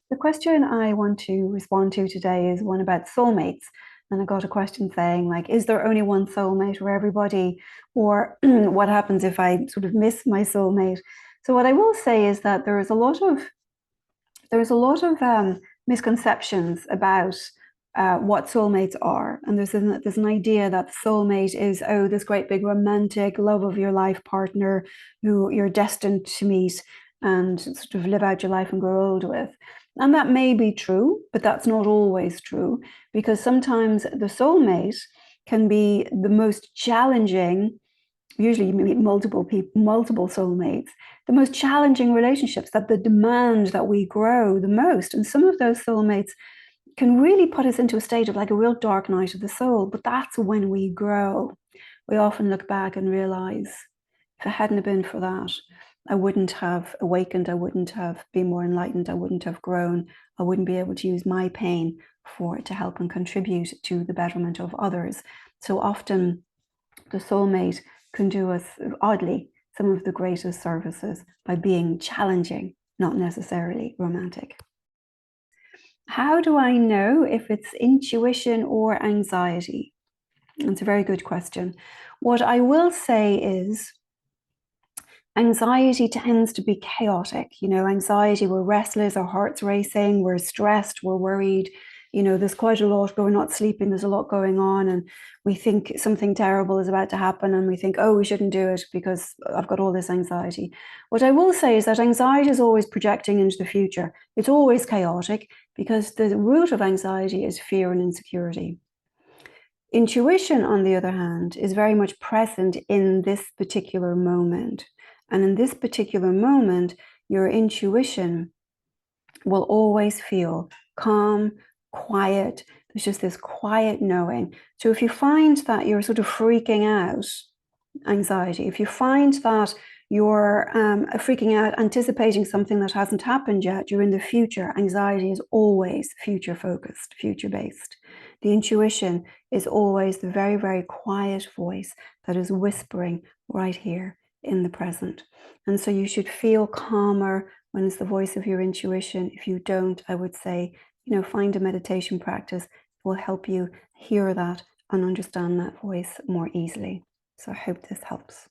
The question I want to respond to today is one about soulmates. And I got a question saying, like, is there only one soulmate for everybody? Or what happens if I sort of miss my soulmate? So what I will say is that there's a lot of misconceptions about what soulmates are. And there's an idea that soulmate is, oh, this great big romantic love of your life partner who you're destined to meet and sort of live out your life and grow old with. And that may be true, but that's not always true, because sometimes the soulmate can be the most challenging. Usually you meet multiple people, multiple soulmates, the most challenging relationships that demand that we grow the most. And some of those soulmates can really put us into a state of like a real dark night of the soul. But that's when we grow. We often look back and realize, if it hadn't been for that, I wouldn't have awakened, I wouldn't have been more enlightened, I wouldn't have grown, I wouldn't be able to use my pain to help and contribute to the betterment of others. So often the soulmate can do us, oddly, some of the greatest services by being challenging, not necessarily romantic. How do I know if it's intuition or anxiety? That's a very good question. What I will say is anxiety tends to be chaotic. Anxiety, we're restless, our heart's racing, we're stressed, we're worried. There's quite a lot, but we're not sleeping, there's a lot going on, and we think something terrible is about to happen, and we think, oh, we shouldn't do it because I've got all this anxiety. What I will say is that anxiety is always projecting into the future. It's always chaotic because the root of anxiety is fear and insecurity. Intuition, on the other hand, is very much present in this particular moment. And in this particular moment, your intuition will always feel calm, quiet. There's just this quiet knowing. So if you find that you're sort of freaking out, anxiety, if you find that you're freaking out, anticipating something that hasn't happened yet, you're in the future, anxiety is always future focused, future based. The intuition is always the very, very quiet voice that is whispering right here in the present. And so you should feel calmer when it's the voice of your intuition. If you don't, I would say, find a meditation practice that will help you hear that and understand that voice more easily. So I hope this helps.